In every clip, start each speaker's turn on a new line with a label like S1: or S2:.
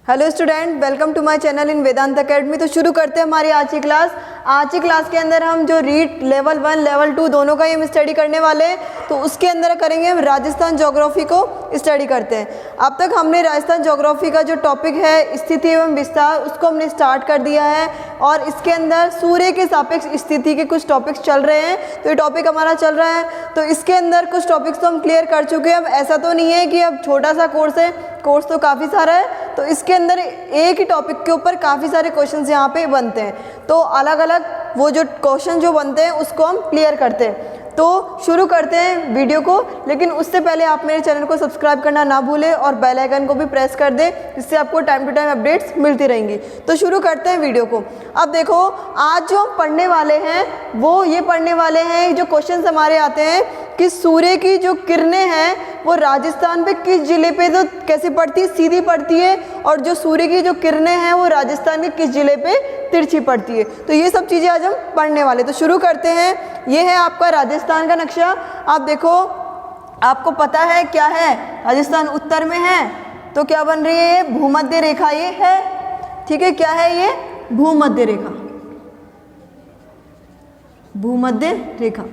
S1: Hello student, welcome to my channel in Vedant academy. तो शुरू करते हैं हमारी आज की क्लास। आज की क्लास के अंदर हम जो रीड लेवल 1 लेवल 2 दोनों का ही हम स्टडी करने वाले हैं। तो उसके अंदर करेंगे हम राजस्थान ज्योग्राफी को स्टडी करते हैं। अब तक हमने राजस्थान ज्योग्राफी का जो टॉपिक है स्थिति एवं विस्तार, उसको हमने स्टार्ट कर दिया है और इसके अंदर सूर्य के सापेक्ष स्थिति के कुछ टॉपिक्स चल रहे हैं। तो ये टॉपिक हमारा चल रहा है, तो इसके अंदर कुछ टॉपिक्स तो हम क्लियर कर चुके हैं। अब ऐसा तो नहीं है कि अब छोटा सा कोर्स है, कोर्स तो काफ़ी सारा है। तो इसके अंदर एक ही टॉपिक के ऊपर काफ़ी सारे क्वेश्चंस यहाँ पे बनते हैं। तो अलग अलग वो जो क्वेश्चन जो बनते हैं उसको हम क्लियर करते हैं। तो शुरू करते हैं वीडियो को, लेकिन उससे पहले आप मेरे चैनल को सब्सक्राइब करना ना भूलें और बेल आइकन को भी प्रेस कर दें, जिससे आपको टाइम टू टाइम अपडेट्स मिलती रहेंगी। तो शुरू करते हैं वीडियो को। अब देखो, आज जो हम पढ़ने वाले हैं वो ये पढ़ने वाले हैं जो क्वेश्चंस हमारे आते हैं कि सूर्य की जो किरणें हैं वो राजस्थान पे किस जिले पे तो कैसे पड़ती है, सीधी पड़ती है, और जो सूर्य की जो किरणें हैं वो राजस्थान के किस जिले पे तिरछी पड़ती है। तो ये सब चीज़ें आज हम पढ़ने वाले। तो शुरू करते हैं। ये है आपका राजस्थान का नक्शा। आप देखो, आपको पता है क्या है, राजस्थान उत्तर में है तो क्या बन रही है, ये भूमध्य रेखा ये है। ठीक है, क्या है ये, भूमध्य रेखा, भूमध्य रेखा।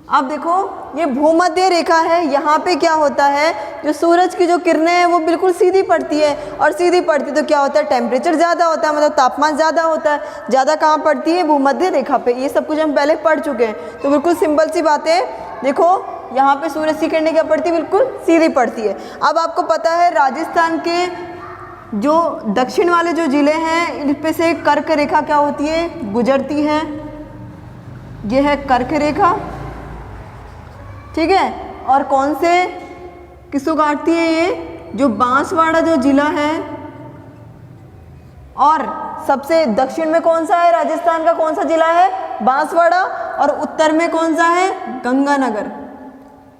S1: अब देखो, ये भूमध्य रेखा है। यहाँ पे क्या होता है, जो सूरज की जो किरणें हैं वो बिल्कुल सीधी पड़ती है, और सीधी पड़ती तो क्या होता है, टेम्परेचर ज़्यादा होता है, मतलब तापमान ज़्यादा होता है। ज़्यादा कहाँ पड़ती है, भूमध्य रेखा पे। ये सब कुछ हम पहले पढ़ चुके हैं, तो बिल्कुल सिंपल सी बात है। देखो, यहाँ पे सूरज की किरणें क्या पड़ती है, बिल्कुल सीधी पड़ती है। अब आपको पता है राजस्थान के जो दक्षिण वाले जो ज़िले हैं इन पे से कर्क रेखा क्या होती है, गुजरती है। ये है कर्क रेखा, ठीक है। और कौन से किसको काटती है, ये जो बांसवाड़ा जो जिला है, और सबसे दक्षिण में कौन सा है, राजस्थान का कौन सा जिला है, बांसवाड़ा, और उत्तर में कौन सा है, गंगानगर।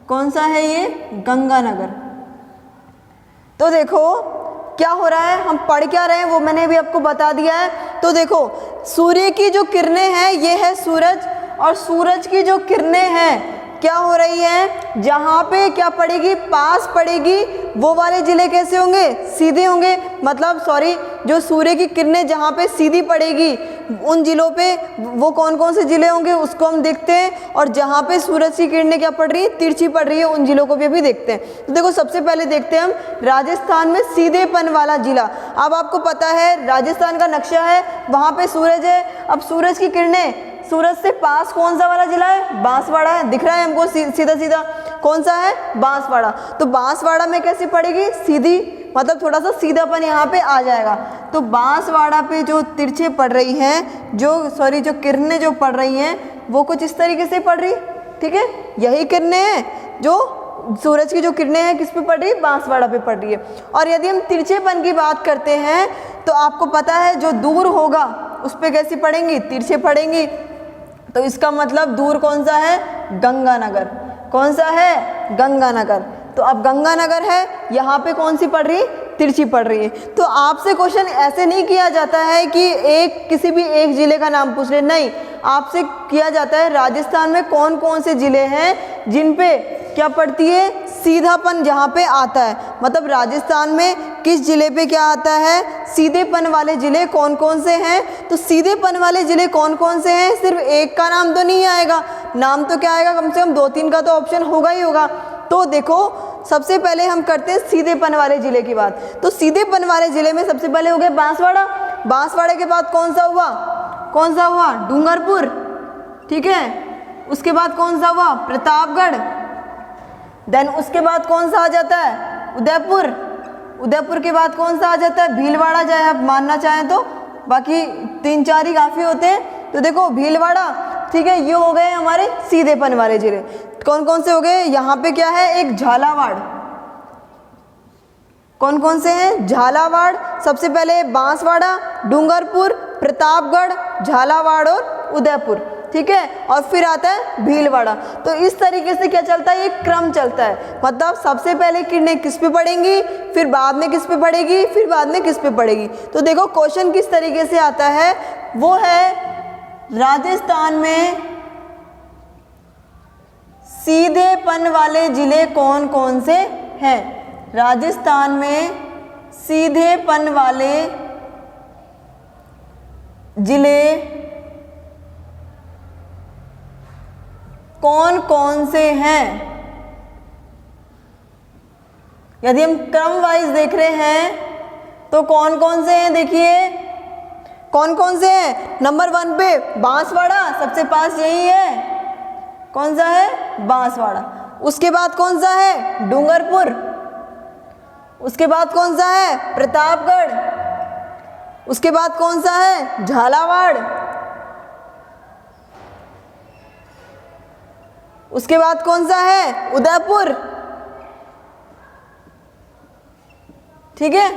S1: कौन सा है ये, गंगानगर। तो देखो क्या हो रहा है, हम पढ़ क्या रहे हैं वो मैंने भी आपको बता दिया है। तो देखो, सूर्य की जो किरणें हैं ये है सूरज, और सूरज की जो किरणें हैं क्या हो रही है, जहाँ पे क्या पड़ेगी, पास पड़ेगी, वो वाले जिले कैसे होंगे, सीधे होंगे। मतलब सॉरी, जो सूर्य की किरणें जहाँ पे सीधी पड़ेगी उन जिलों पे वो कौन कौन से जिले होंगे उसको हम देखते हैं, और जहाँ पे सूरज की किरणें क्या पड़ रही है, तिरछी पड़ रही है, उन जिलों को भी अभी देखते हैं। तो देखो, सबसे पहले देखते हैं हम राजस्थान में सीधेपन वाला जिला। अब आपको पता है राजस्थान का नक्शा है, वहाँ पे सूरज है। अब सूरज की किरणें, सूरज से पास कौन सा वाला जिला है, बांसवाड़ा है। दिख रहा है हमको सीधा सीधा, कौन सा है, बांसवाड़ा। तो बांसवाड़ा में कैसे पड़ेगी, सीधी, मतलब थोड़ा सा सीधापन यहाँ पे आ जाएगा। तो बांसवाड़ा पे जो तिरछे पड़ रही हैं, जो किरणें जो पड़ रही हैं वो कुछ इस तरीके से पड़ रही, ठीक है। यही किरणें हैं जो सूरज की जो किरणें हैं किस पे पड़ रही है, बांसवाड़ा पे पड़ रही है। और यदि हम तिरछेपन की बात करते हैं तो आपको पता है जो दूर होगा उस पर कैसी पड़ेंगी, तिरछे पड़ेंगी। तो इसका मतलब दूर कौन सा है, गंगानगर। कौन सा है, गंगानगर। तो अब गंगानगर है, यहाँ पे कौन सी पड़ रही है, तिरछी पड़ रही है। तो आपसे क्वेश्चन ऐसे नहीं किया जाता है कि किसी भी एक जिले का नाम पूछ ले, नहीं, आपसे किया जाता है राजस्थान में कौन कौन से जिले हैं जिन पे क्या पड़ती है, सीधापन जहाँ पे आता है। मतलब राजस्थान में किस जिले पे क्या आता है, सीधेपन वाले जिले कौन कौन से हैं। तो सीधेपन वाले जिले कौन कौन से हैं, सिर्फ एक का नाम तो नहीं आएगा, नाम तो क्या आएगा, कम से कम 2-3 का तो ऑप्शन होगा ही होगा। तो देखो, सबसे पहले हम करते हैं सीधेपन वाले जिले की बात। तो सीधेपन वाले जिले में सबसे पहले हो गया बांसवाड़ा। बांसवाड़े के बाद कौन सा हुआ, कौन सा हुआ, डूंगरपुर, ठीक है। उसके बाद कौन सा हुआ, प्रतापगढ़। देन उसके बाद कौन सा आ जाता है, उदयपुर। उदयपुर के बाद कौन सा आ जाता है, भीलवाड़ा, चाहे आप मानना चाहें तो, बाकी 3-4 ही काफ़ी होते हैं। तो देखो, भीलवाड़ा, ठीक है, ये हो गए हमारे सीधेपन वाले जिले। कौन कौन से हो गए, यहाँ पे क्या है, एक झालावाड़। कौन कौन से हैं, झालावाड़, सबसे पहले बांसवाड़ा, डूंगरपुर, प्रतापगढ़, झालावाड़ और उदयपुर, ठीक है। और फिर आता है भीलवाड़ा। तो इस तरीके से क्या चलता है, ये क्रम चलता है। मतलब सबसे पहले किरणें किस पे पड़ेंगी, फिर बाद में किस पे पड़ेगी, फिर बाद में किस पे पड़ेगी। तो देखो क्वेश्चन किस तरीके से आता है, वो है राजस्थान में सीधेपन वाले जिले कौन कौन से हैं। राजस्थान में सीधेपन वाले जिले कौन कौन से हैं? यदि हम क्रम वाइज देख रहे हैं तो कौन कौन से हैं, देखिए कौन कौन से हैं। नंबर 1 पे बांसवाड़ा, सबसे पास यही है। कौन सा है? बांसवाड़ा। उसके बाद कौन सा है? डूंगरपुर। उसके बाद कौन सा है? प्रतापगढ़। उसके बाद कौन सा है? झालावाड़। उसके बाद कौन सा है? उदयपुर। ठीक है,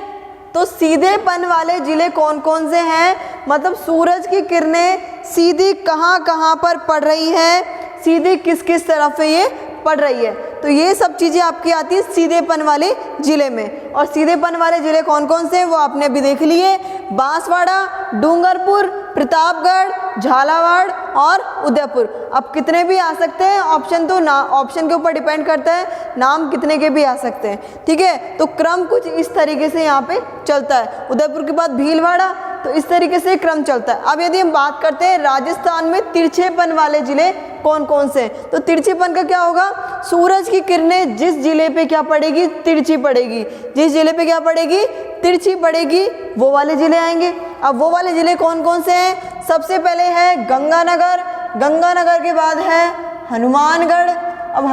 S1: तो सीधेपन वाले जिले कौन कौन से हैं, मतलब सूरज की किरणें सीधी कहाँ कहाँ पर पड़ रही है, सीधी किस किस तरफ से ये पड़ रही है। तो ये सब चीज़ें आपकी आती है सीधेपन वाले जिले में। और सीधेपन वाले जिले कौन कौन से हैं वो आपने अभी देख लिए, बांसवाड़ा, डूंगरपुर, प्रतापगढ़, झालावाड़ और उदयपुर। अब कितने भी आ सकते हैं, ऑप्शन तो ना ऑप्शन के ऊपर डिपेंड करता है, नाम कितने के भी आ सकते हैं। ठीक है, तो क्रम कुछ इस तरीके से यहाँ पे चलता है। उदयपुर के बाद भीलवाड़ा, तो इस तरीके से क्रम चलता है। अब यदि हम बात करते हैं राजस्थान में तिरछेपन वाले जिले कौन कौन से, तो तिरछेपन का क्या होगा, सूरज की किरणें जिस जिले पे क्या पड़ेगी, तिरछी पड़ेगी। जिस जिले पे क्या पड़ेगी, तिरछी पड़ेगी, वो वाले जिले आएंगे। अब वो वाले जिले कौन कौन से हैं, सबसे पहले है गंगानगर, गंगानगर के बाद है हनुमानगढ़, अब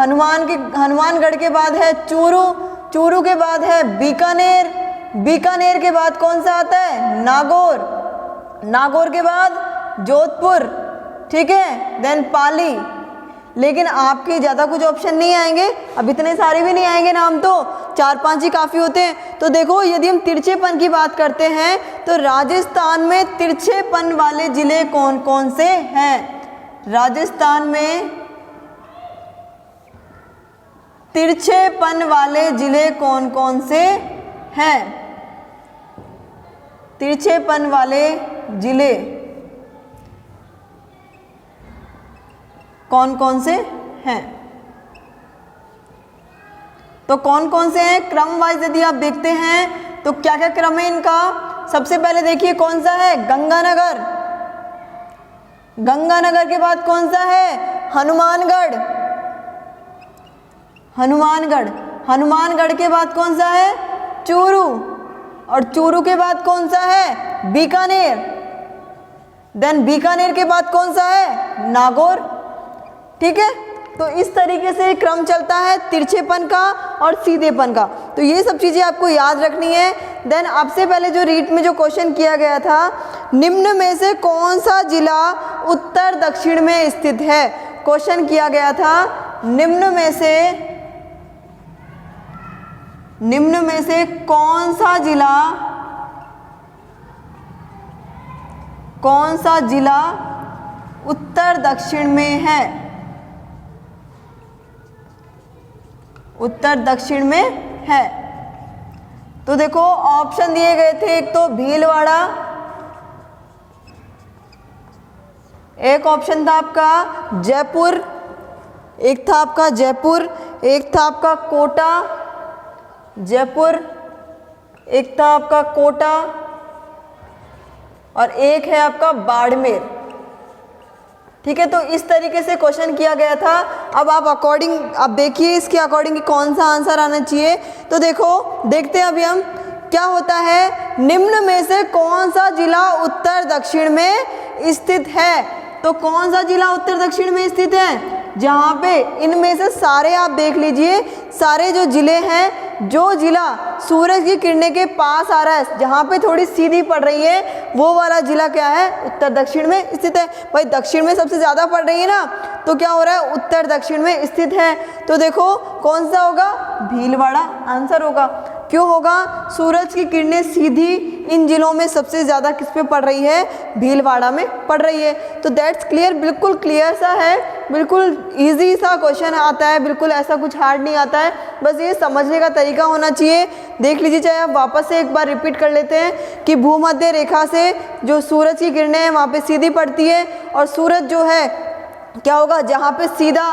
S1: हनुमानगढ़ के बाद है चूरू, चूरू के बाद है बीकानेर, बीकानेर के बाद कौन सा आता है, नागौर, नागौर के बाद जोधपुर। ठीक है, देन पाली। लेकिन आपके ज़्यादा कुछ ऑप्शन नहीं आएंगे, अब इतने सारे भी नहीं आएंगे नाम, तो 4-5 ही काफ़ी होते हैं। तो देखो यदि हम तिरछेपन की बात करते हैं तो राजस्थान में तिरछेपन वाले ज़िले कौन कौन से हैं, राजस्थान में तिरछेपन वाले ज़िले कौन कौन से हैं, तिरछेपन वाले ज़िले कौन कौन से हैं। तो कौन कौन से हैं, क्रम वाइज यदि आप देखते हैं तो क्या क्या क्रम है इनका। सबसे पहले देखिए कौन सा है, गंगानगर, गंगानगर के बाद कौन सा है, हनुमानगढ़, हनुमानगढ़, हनुमानगढ़ के बाद कौन सा है, चूरू, और चूरू के बाद कौन सा है, बीकानेर, देन बीकानेर के बाद कौन सा है, नागौर। ठीक है, तो इस तरीके से क्रम चलता है तिरछेपन का और सीधेपन का। तो ये सब चीज़ें आपको याद रखनी है। देन आपसे पहले जो रीट में जो क्वेश्चन किया गया था, निम्न में से कौन सा जिला उत्तर दक्षिण में स्थित है, क्वेश्चन किया गया था निम्न में से कौन सा जिला उत्तर दक्षिण में है, उत्तर दक्षिण में है। तो देखो ऑप्शन दिए गए थे, एक तो भीलवाड़ा, एक ऑप्शन था आपका जयपुर, एक था आपका जयपुर, एक था आपका कोटा, जयपुर, एक था आपका कोटा और एक है आपका बाड़मेर। ठीक है, तो इस तरीके से क्वेश्चन किया गया था। अब आप देखिए इसके अकॉर्डिंग कौन सा आंसर आना चाहिए। तो देखो देखते हैं अभी हम क्या होता है, निम्न में से कौन सा जिला उत्तर दक्षिण में स्थित है। तो कौन सा जिला उत्तर दक्षिण में स्थित है, जहाँ पे इनमें से सारे आप देख लीजिए, सारे जो जिले हैं, जो जिला सूरज की किरणें के पास आ रहा है, जहाँ पे थोड़ी सीधी पड़ रही है, वो वाला जिला क्या है, उत्तर दक्षिण में स्थित है। भाई दक्षिण में सबसे ज़्यादा पड़ रही है ना, तो क्या हो रहा है, उत्तर दक्षिण में स्थित है। तो देखो कौन सा होगा, भीलवाड़ा आंसर होगा। क्यों होगा, सूरज की किरणें सीधी इन जिलों में सबसे ज़्यादा किस पे पड़ रही है, भीलवाड़ा में पड़ रही है। तो दैट्स क्लियर, बिल्कुल क्लियर सा है, बिल्कुल इजी सा क्वेश्चन आता है, बिल्कुल ऐसा कुछ हार्ड नहीं आता है, बस ये समझने का तरीका होना चाहिए। देख लीजिए, चाहे आप वापस से एक बार रिपीट कर लेते हैं कि भूमध्य रेखा से जो सूरज की किरणें हैं वहाँ पे सीधी पड़ती है, और सूरज जो है क्या होगा, जहाँ पे सीधा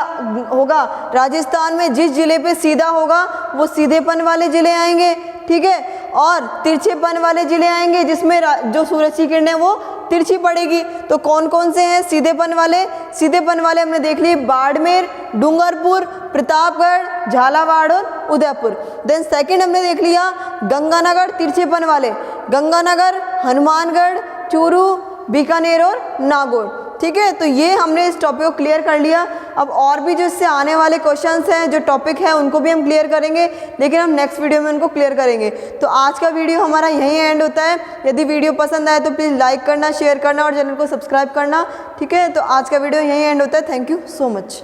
S1: होगा, राजस्थान में जिस जिले पे सीधा होगा वो सीधेपन वाले जिले आएंगे। ठीक है। और तिरछेपन वाले जिले आएंगे जिसमें जो सूरज की किरणें वो तिरछी पड़ेगी। तो कौन कौन से हैं सीधेपन वाले? सीधेपन वाले हमने देख लिए बाड़मेर, डूंगरपुर, प्रतापगढ़, झालावाड़ और उदयपुर। देन सेकंड हमने देख लिया गंगानगर तिरछेपन वाले, गंगानगर, हनुमानगढ़, चूरू, बीकानेर और नागौर। ठीक है, तो ये हमने इस टॉपिक को क्लियर कर लिया। अब और भी जो इससे आने वाले क्वेश्चंस हैं, जो टॉपिक है, उनको भी हम क्लियर करेंगे, लेकिन हम नेक्स्ट वीडियो में उनको क्लियर करेंगे। तो आज का वीडियो हमारा यहीं एंड होता है। यदि वीडियो पसंद आए तो प्लीज़ लाइक करना, शेयर करना और चैनल को सब्सक्राइब करना। ठीक है, तो आज का वीडियो यहीं एंड होता है। Thank you so much.